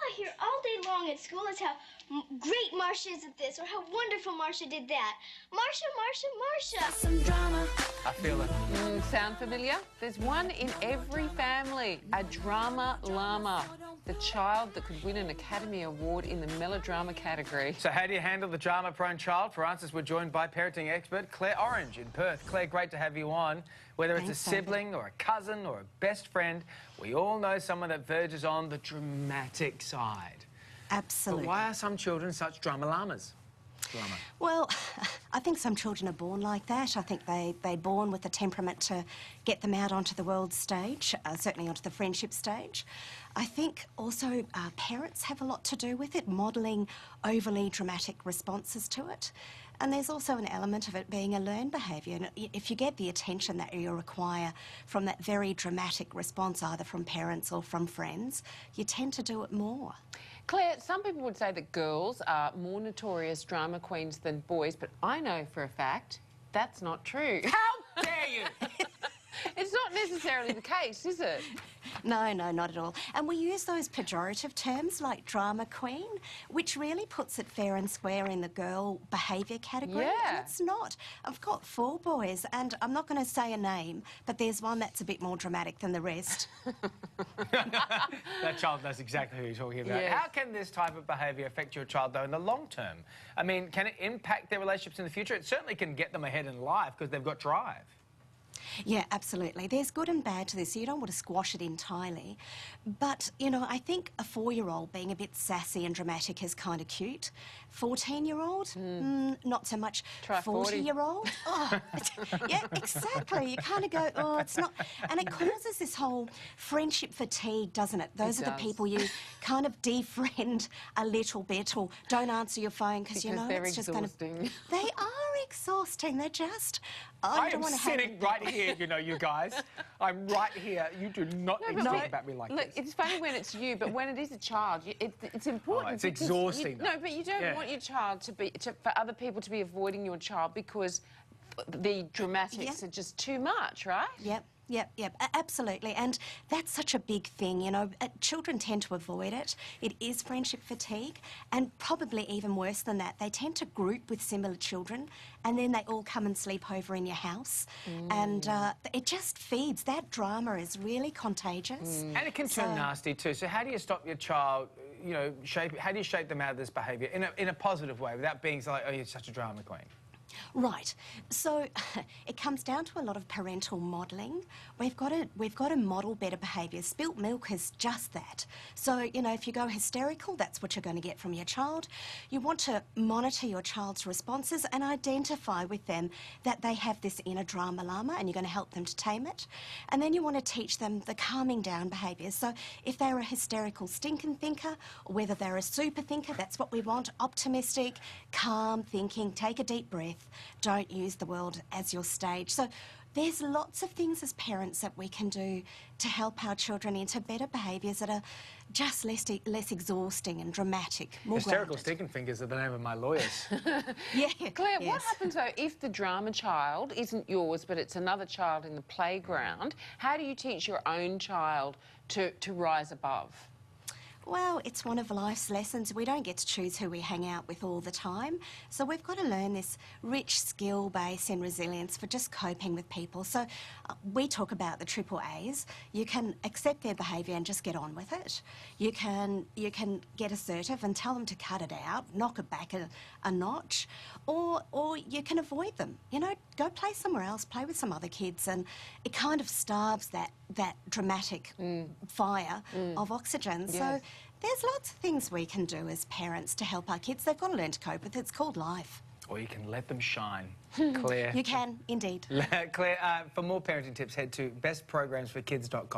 I hear all day long at school is how great Marcia is at this, or how wonderful Marcia did that. Marcia, Marcia, Marcia. Some drama. I feel it. Sound familiar? There's one in every family, a drama llama. The child that could win an Academy Award in the melodrama category. So how do you handle the drama-prone child? For answers, we're joined by parenting expert Claire Orange in Perth. Claire, great to have you on. Whether it's a sibling or a cousin or a best friend, we all know someone that verges on the dramatic side. Absolutely. But why are some children such drama llamas? Well, I think some children are born like that. I think they're born with the temperament to get them out onto the world stage, certainly onto the friendship stage. I think also parents have a lot to do with it, modelling overly dramatic responses to it. And there's also an element of it being a learned behaviour. And if you get the attention that you require from that very dramatic response, either from parents or from friends, you tend to do it more. Claire, some people would say that girls are more notorious drama queens than boys, but I know for a fact that's not true. How dare you! It's not necessarily the case, is it? No, not at all. And we use those pejorative terms like drama queen, which really puts it fair and square in the girl behaviour category. Yeah. And it's not. I've got 4 boys, and I'm not going to say a name, but there's one that's a bit more dramatic than the rest. That child knows exactly who you're talking about. Yes. How can this type of behaviour affect your child, though, in the long term? I mean, can it impact their relationships in the future? It certainly can get them ahead in life because they've got drive. Yeah, absolutely. There's good and bad to this, so you don't want to squash it entirely. But, you know, I think a 4-year-old being a bit sassy and dramatic is kind of cute. 14-year-old, not so much. Try 40-year-old, oh, yeah, exactly. You kind of go, oh, it's not... And it causes this whole friendship fatigue, doesn't it? Those are the people you kind of defriend a little bit, or don't answer your phone because you know it's just going to... They are exhausting. They're just... I am sitting right here, you know, you guys. I'm right here. You do not need to talk about me like Look, this. it's funny when it's you, but when it is a child, it's important. Oh, it's exhausting. No, but you don't want your child for other people to be avoiding your child because the dramatics are just too much, right? Yep, absolutely. And that's such a big thing, you know. Children tend to avoid it. It is friendship fatigue, and probably even worse than that, they tend to group with similar children, and then they all come and sleep over in your house. And it just feeds. That drama is really contagious. And it can turn nasty too. So how do you stop your child, you know, how do you shape them out of this behaviour in a positive way without being like, oh, you're such a drama queen? Right. So it comes down to a lot of parental modelling. We've got to model better behaviour. Spilt milk is just that. So, you know, if you go hysterical, that's what you're going to get from your child. You want to monitor your child's responses and identify with them that they have this inner drama llama, and you're going to help them to tame it. And then you want to teach them the calming down behaviours. So if they're a hysterical stinking thinker, or whether they're a super thinker, that's what we want. Optimistic, calm thinking, take a deep breath. Don't use the world as your stage. So there's lots of things as parents that we can do to help our children into better behaviours that are just less exhausting and dramatic, more Hysterical grounded. stinking fingers are the name of my lawyers. Yeah. Claire, what happens though if the drama child isn't yours but it's another child in the playground? How do you teach your own child to rise above? Well, it's one of life's lessons. We don't get to choose who we hang out with all the time. So we've got to learn this rich skill base in resilience for just coping with people. So we talk about the triple A's. You can accept their behaviour and just get on with it. You can get assertive and tell them to cut it out, knock it back a notch, or you can avoid them. You know, go play somewhere else, play with some other kids, and it kind of starves that dramatic fire of oxygen. Yes. So there's lots of things we can do as parents to help our kids. They've got to learn to cope with it. It's called life. Or you can let them shine. Claire. You can, indeed. Claire, for more parenting tips, head to bestprogramsforkids.com.